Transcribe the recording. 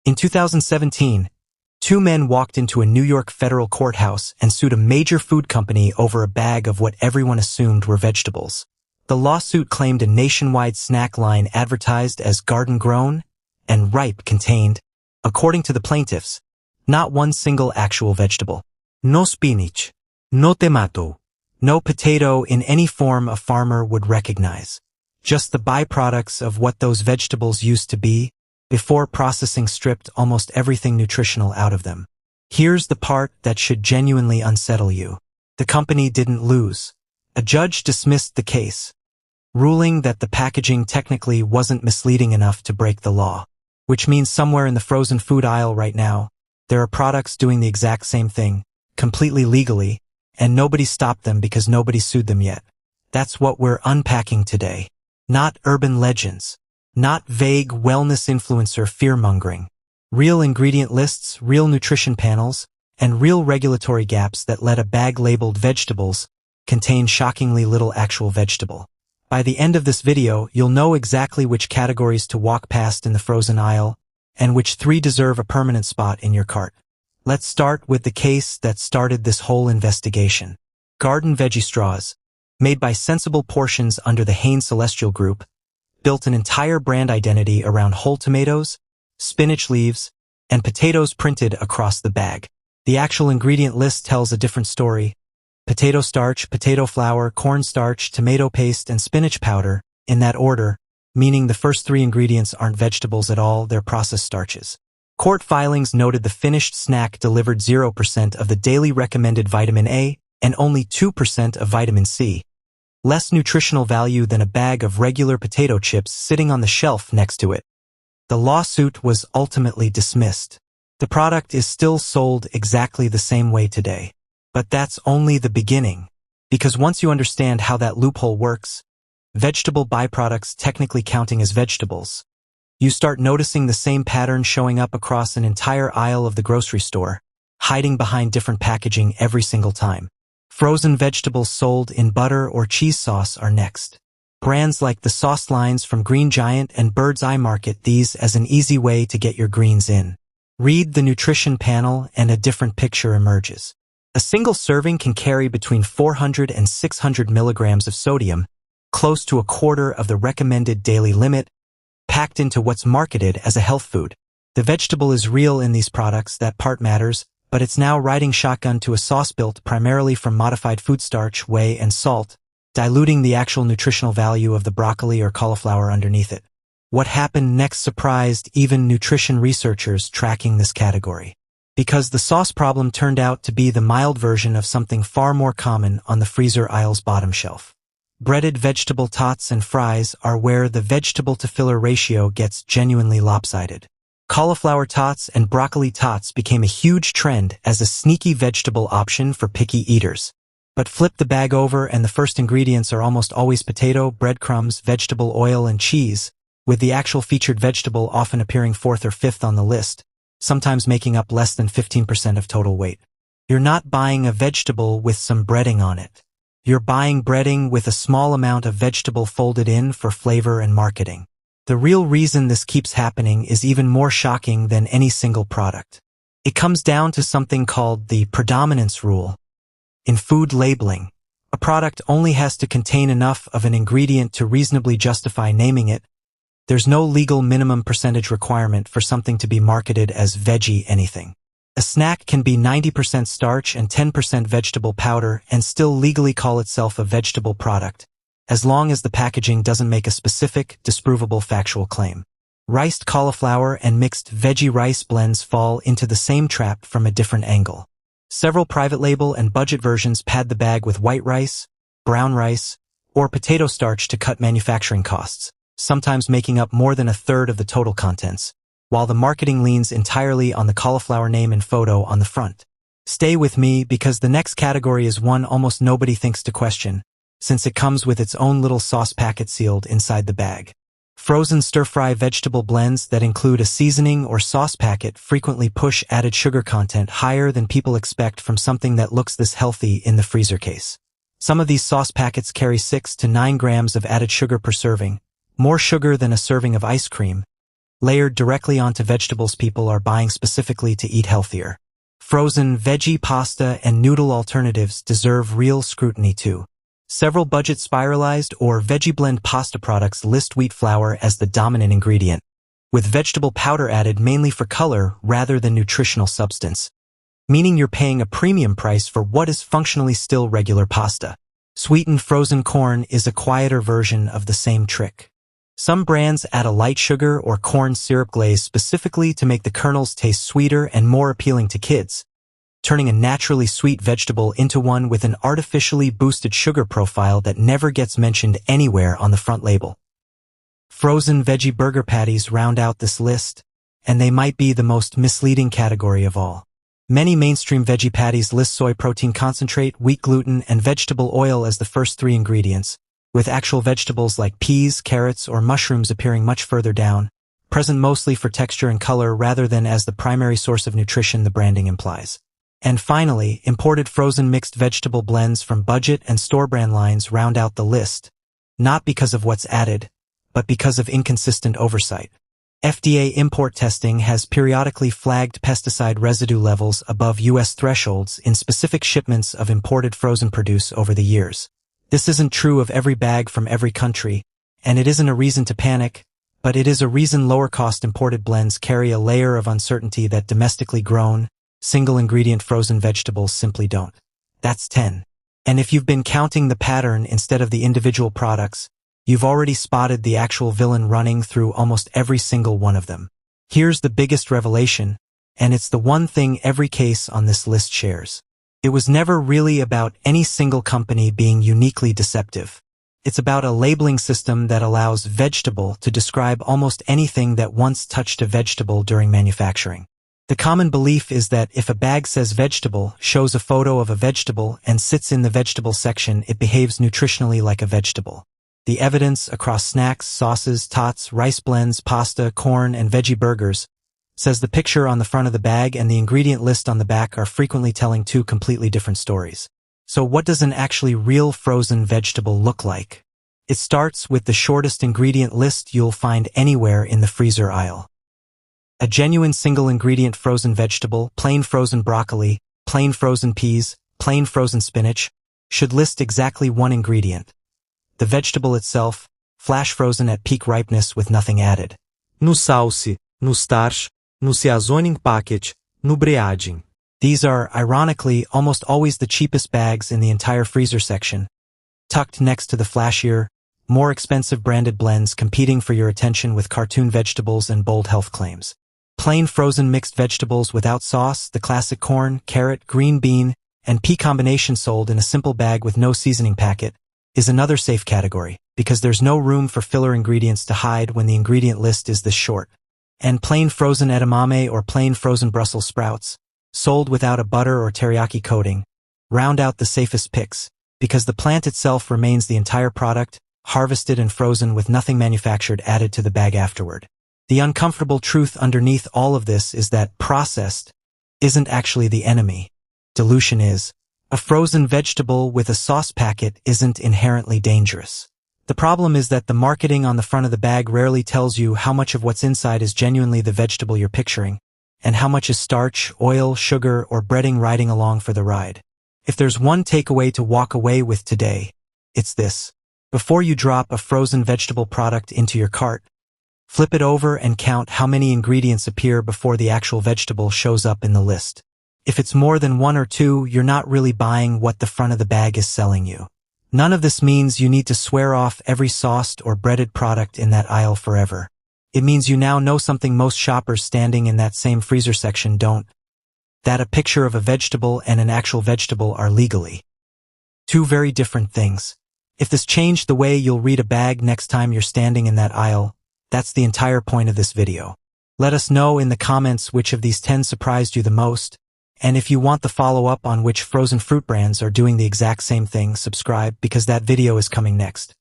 In 2017, two men walked into a New York federal courthouse and sued a major food company over a bag of what everyone assumed were vegetables. The lawsuit claimed a nationwide snack line advertised as garden-grown and ripe contained, according to the plaintiffs, not one single actual vegetable. No spinach, no tomato, no potato in any form a farmer would recognize. Just the byproducts of what those vegetables used to be, before processing stripped almost everything nutritional out of them. Here's the part that should genuinely unsettle you. The company didn't lose. A judge dismissed the case, ruling that the packaging technically wasn't misleading enough to break the law. Which means somewhere in the frozen food aisle right now, there are products doing the exact same thing, completely legally, and nobody stopped them because nobody sued them yet. That's what we're unpacking today. Not urban legends. Not vague wellness influencer fear-mongering. Real ingredient lists, real nutrition panels, and real regulatory gaps that let a bag labeled vegetables contain shockingly little actual vegetable. By the end of this video, you'll know exactly which categories to walk past in the frozen aisle, and which 3 deserve a permanent spot in your cart. Let's start with the case that started this whole investigation. Garden Veggie straws, made by Sensible Portions under the Hain Celestial Group, built an entire brand identity around whole tomatoes, spinach leaves, and potatoes printed across the bag. The actual ingredient list tells a different story. Potato starch, potato flour, cornstarch, tomato paste, and spinach powder, in that order, meaning the first 3 ingredients aren't vegetables at all, they're processed starches. Court filings noted the finished snack delivered 0% of the daily recommended vitamin A and only 2% of vitamin C. Less nutritional value than a bag of regular potato chips sitting on the shelf next to it. The lawsuit was ultimately dismissed. The product is still sold exactly the same way today. But that's only the beginning. Because once you understand how that loophole works, vegetable byproducts technically counting as vegetables, you start noticing the same pattern showing up across an entire aisle of the grocery store, hiding behind different packaging every single time. Frozen vegetables sold in butter or cheese sauce are next. Brands like the sauce lines from Green Giant and Bird's Eye market these as an easy way to get your greens in. Read the nutrition panel and a different picture emerges. A single serving can carry between 400 and 600 milligrams of sodium, close to a quarter of the recommended daily limit, packed into what's marketed as a health food. The vegetable is real in these products, that part matters, but it's now riding shotgun to a sauce built primarily from modified food starch, whey, and salt, diluting the actual nutritional value of the broccoli or cauliflower underneath it. What happened next surprised even nutrition researchers tracking this category. Because the sauce problem turned out to be the mild version of something far more common on the freezer aisle's bottom shelf. Breaded vegetable tots and fries are where the vegetable-to-filler ratio gets genuinely lopsided. Cauliflower tots and broccoli tots became a huge trend as a sneaky vegetable option for picky eaters. But flip the bag over and the first ingredients are almost always potato, breadcrumbs, vegetable oil, and cheese, with the actual featured vegetable often appearing 4th or 5th on the list, sometimes making up less than 15% of total weight. You're not buying a vegetable with some breading on it. You're buying breading with a small amount of vegetable folded in for flavor and marketing. The real reason this keeps happening is even more shocking than any single product. It comes down to something called the predominance rule. In food labeling, a product only has to contain enough of an ingredient to reasonably justify naming it. There's no legal minimum percentage requirement for something to be marketed as veggie anything. A snack can be 90% starch and 10% vegetable powder and still legally call itself a vegetable product, as long as the packaging doesn't make a specific, disprovable factual claim. Riced cauliflower and mixed veggie rice blends fall into the same trap from a different angle. Several private label and budget versions pad the bag with white rice, brown rice, or potato starch to cut manufacturing costs, sometimes making up more than 1/3 of the total contents, while the marketing leans entirely on the cauliflower name and photo on the front. Stay with me because the next category is one almost nobody thinks to question, since it comes with its own little sauce packet sealed inside the bag. Frozen stir-fry vegetable blends that include a seasoning or sauce packet frequently push added sugar content higher than people expect from something that looks this healthy in the freezer case. Some of these sauce packets carry 6 to 9 grams of added sugar per serving, more sugar than a serving of ice cream, layered directly onto vegetables people are buying specifically to eat healthier. Frozen veggie pasta and noodle alternatives deserve real scrutiny too. Several budget spiralized or veggie blend pasta products list wheat flour as the dominant ingredient, with vegetable powder added mainly for color rather than nutritional substance, meaning you're paying a premium price for what is functionally still regular pasta. Sweetened frozen corn is a quieter version of the same trick. Some brands add a light sugar or corn syrup glaze specifically to make the kernels taste sweeter and more appealing to kids, turning a naturally sweet vegetable into one with an artificially boosted sugar profile that never gets mentioned anywhere on the front label. Frozen veggie burger patties round out this list, and they might be the most misleading category of all. Many mainstream veggie patties list soy protein concentrate, wheat gluten, and vegetable oil as the first three ingredients, with actual vegetables like peas, carrots, or mushrooms appearing much further down, present mostly for texture and color rather than as the primary source of nutrition the branding implies. And finally, imported frozen mixed vegetable blends from budget and store brand lines round out the list, not because of what's added, but because of inconsistent oversight. FDA import testing has periodically flagged pesticide residue levels above U.S. thresholds in specific shipments of imported frozen produce over the years. This isn't true of every bag from every country, and it isn't a reason to panic, but it is a reason lower-cost imported blends carry a layer of uncertainty that domestically grown, single-ingredient frozen vegetables simply don't. That's 10. And if you've been counting the pattern instead of the individual products, you've already spotted the actual villain running through almost every single one of them. Here's the biggest revelation, and it's the one thing every case on this list shares. It was never really about any single company being uniquely deceptive. It's about a labeling system that allows vegetable to describe almost anything that once touched a vegetable during manufacturing. The common belief is that if a bag says vegetable, shows a photo of a vegetable, and sits in the vegetable section, it behaves nutritionally like a vegetable. The evidence across snacks, sauces, tots, rice blends, pasta, corn, and veggie burgers says the picture on the front of the bag and the ingredient list on the back are frequently telling two completely different stories. So what does an actually real frozen vegetable look like? It starts with the shortest ingredient list you'll find anywhere in the freezer aisle. A genuine single-ingredient frozen vegetable, plain frozen broccoli, plain frozen peas, plain frozen spinach, should list exactly one ingredient. The vegetable itself, flash frozen at peak ripeness with nothing added. No sauce, no starch, no seasoning package, no breading. These are, ironically, almost always the cheapest bags in the entire freezer section, tucked next to the flashier, more expensive branded blends competing for your attention with cartoon vegetables and bold health claims. Plain frozen mixed vegetables without sauce, the classic corn, carrot, green bean, and pea combination sold in a simple bag with no seasoning packet, is another safe category, because there's no room for filler ingredients to hide when the ingredient list is this short. And plain frozen edamame or plain frozen Brussels sprouts, sold without a butter or teriyaki coating, round out the safest picks, because the plant itself remains the entire product, harvested and frozen with nothing manufactured added to the bag afterward. The uncomfortable truth underneath all of this is that processed isn't actually the enemy. Dilution is. A frozen vegetable with a sauce packet isn't inherently dangerous. The problem is that the marketing on the front of the bag rarely tells you how much of what's inside is genuinely the vegetable you're picturing, and how much is starch, oil, sugar, or breading riding along for the ride. If there's one takeaway to walk away with today, it's this. Before you drop a frozen vegetable product into your cart, flip it over and count how many ingredients appear before the actual vegetable shows up in the list. If it's more than one or two, you're not really buying what the front of the bag is selling you. None of this means you need to swear off every sauced or breaded product in that aisle forever. It means you now know something most shoppers standing in that same freezer section don't. That a picture of a vegetable and an actual vegetable are legally two very different things. If this changed the way you'll read a bag next time you're standing in that aisle, that's the entire point of this video. Let us know in the comments which of these 10 surprised you the most. And if you want the follow-up on which frozen fruit brands are doing the exact same thing, subscribe because that video is coming next.